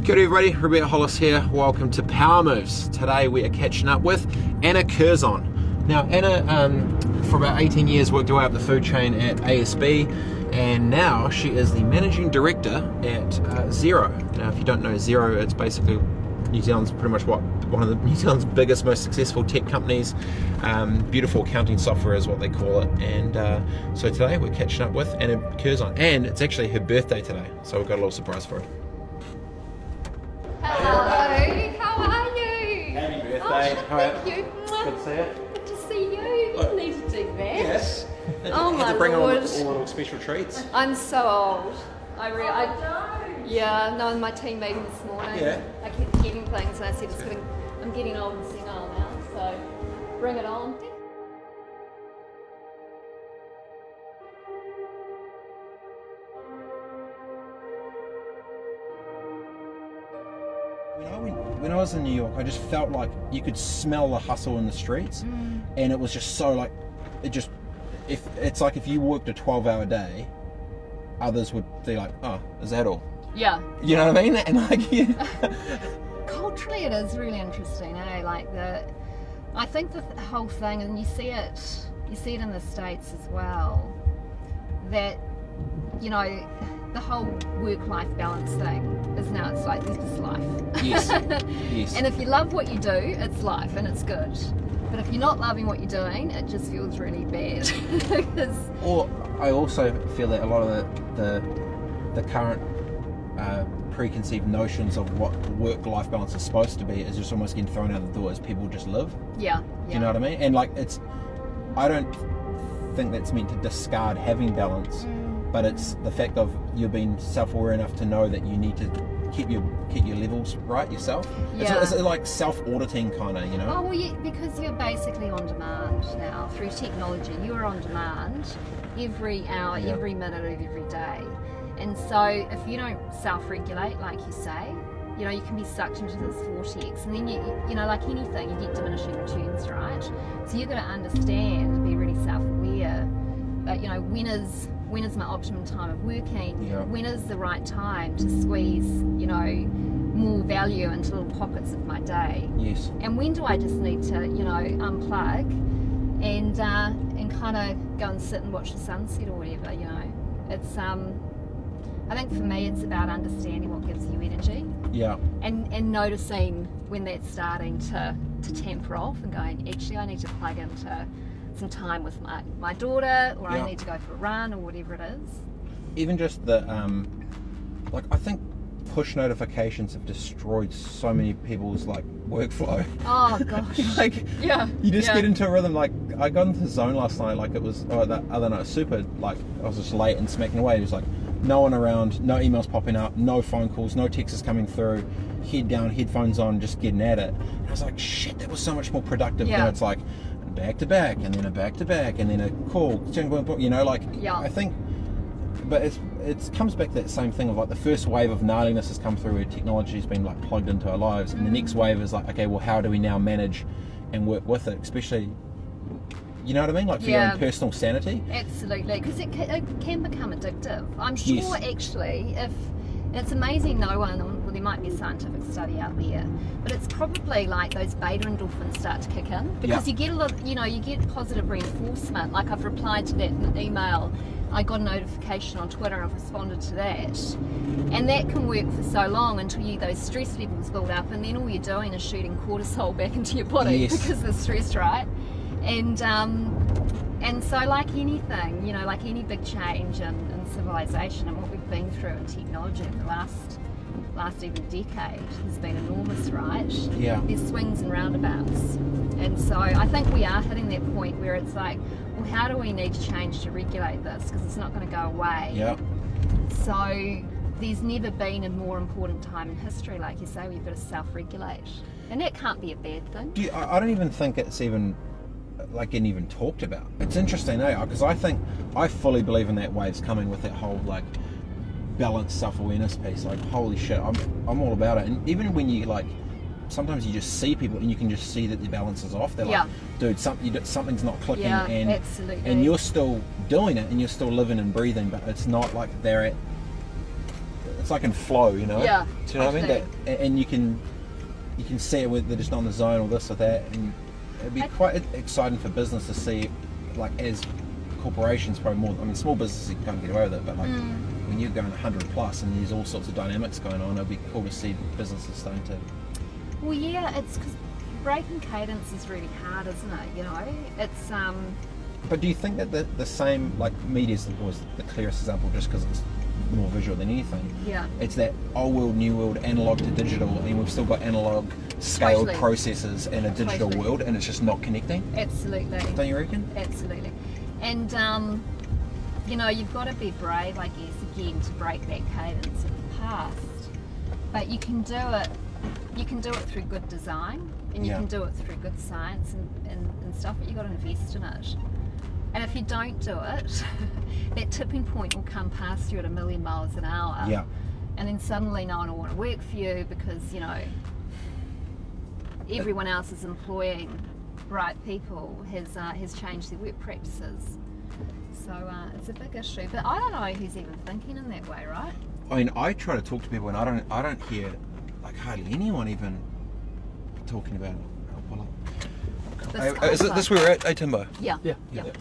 Kia ora everybody, Robett Hollis here. Welcome to Powermoves. Today we are catching up with Anna Curzon. Now Anna, for about 18 years worked her way up the food chain at ASB, and now she is the Managing Director at Xero. Now if you don't know Xero, it's basically New Zealand's pretty much one of the New Zealand's biggest, most successful tech companies. Beautiful accounting software is what they call it. And so today we're catching up with Anna Curzon, and it's actually her birthday today, so we've got a little surprise for her. Hello, how are you? Happy birthday. Oh, thank you. Good to see you. Good to see you. You didn't need to do that. Yes. Oh my Had to bring lord. all little special treats. I'm so old. Yeah, no, in my team meeting this morning, Yeah. I kept getting things and I said I'm getting old and senile now, so bring it on. When I was in New York, I just felt like you could smell the hustle in the streets, and it was just so like, it's like if you worked a 12-hour day, others would be like, oh, is that all? Yeah. You know what I mean? And like, yeah. Culturally, it is really interesting, eh? I think the whole thing, and you see it in the States as well, that, you know, the whole work-life balance thing is now, it's like, this is life. Yes. Yes. And if you love what you do, it's life and it's good. But if you're not loving what you're doing, it just feels really bad. Or I also feel that a lot of the current preconceived notions of what work-life balance is supposed to be is just almost getting thrown out the door as people just live. Yeah. Do you know what I mean? And like, I don't think that's meant to discard having balance, but it's the fact of you being self-aware enough to know that you need to keep your levels right yourself. Yeah. It's like self-auditing kind of, you know? Oh, well, because you're basically on demand now through technology. You are on demand every hour, every minute of every day. And so if you don't self-regulate, like you say, you know, you can be sucked into this vortex, and then you know, like anything, you get diminishing returns, right? So you've got to understand and be really self-aware. But you know, when is my optimum time of working? Yeah. When is the right time to squeeze, you know, more value into little pockets of my day? Yes. And when do I just need to, you know, unplug and kind of go and sit and watch the sunset or whatever? You know, it's I think for me it's about understanding what gives you energy. Yeah. And noticing when that's starting to temper off and going, actually I need to plug into some time with my daughter, or I need to go for a run, or whatever it is. Even just the like, I think push notifications have destroyed so many people's like workflow. Oh gosh. Like, yeah, you just get into a rhythm. Like, I got into the zone last night, like it was the other night, super, like I was just late and smacking away. It was like no one around, no emails popping up, no phone calls, no texts coming through, head down, headphones on, just getting at it. And I was like, shit, that was so much more productive than it's like back to back, and then a back to back, and then a call, you know, like, I think, but it comes back to that same thing of like the first wave of gnarliness has come through where technology's been like plugged into our lives, and the next wave is like, okay, well, how do we now manage and work with it, especially, you know what I mean, like for your own personal sanity. Absolutely, because it can become addictive. I'm sure actually, if it's amazing, no one, well, there might be a scientific study out there, but it's probably like those beta endorphins start to kick in, because you get a lot, you know, you get positive reinforcement. Like I've replied to that in an email, I got a notification on Twitter, and I've responded to that, and that can work for so long until those stress levels build up, and then all you're doing is shooting cortisol back into your body because they're stressed, right? And so, like anything, you know, like any big change in civilization, and what we've been through in technology in the last even decade has been enormous, right? Yeah. There's swings and roundabouts. And so I think we are hitting that point where it's like, well, how do we need to change to regulate this? Because it's not going to go away. Yeah. So there's never been a more important time in history, like you say, where you've got to self-regulate. And that can't be a bad thing. I don't even think it's even like getting even talked about. It's interesting, because I fully believe in that wave's coming with that whole like balanced self-awareness piece. Like, holy shit, I'm all about it. And even when you like, sometimes you just see people and you can just see that the balance is off. They're like, dude, something's not clicking, and absolutely. And you're still doing it and you're still living and breathing, but it's not like they're at it's like in flow, you know. Yeah, Do you know what I mean? And you can see it with they're just on the zone or this or that, and it'd be quite exciting for business to see, like as corporations probably more. I mean, small businesses you can't get away with it, but like when you're going 100 plus and there's all sorts of dynamics going on, it'd be cool to see businesses starting to. Well, yeah, it's because breaking cadence is really hard, isn't it? You know, it's But do you think that the same, like media is always the clearest example, just because it's more visual than anything? Yeah. It's that old world, new world, analog to digital, and we've still got analog scaled Totally. processes in a digital Totally. world, and it's just not connecting. Absolutely. Don't you reckon? Absolutely. And you know, you've got to be brave, I guess, again, to break that cadence of the past. But you can do it. You can do it through good design, and you can do it through good science and stuff. But you've got to invest in it. And if you don't do it, that tipping point will come past you at 1,000,000 miles an hour. Yeah. And then suddenly no one will want to work for you because, you know, everyone else is employing bright people, has changed their work practices. So it's a big issue. But I don't know who's even thinking in that way, right? I mean, I try to talk to people, and I don't hear like hardly anyone even talking about it. Oh, well, This is it this where we're at? Hey, Timbo. Yeah. Yeah. Yeah. Yeah.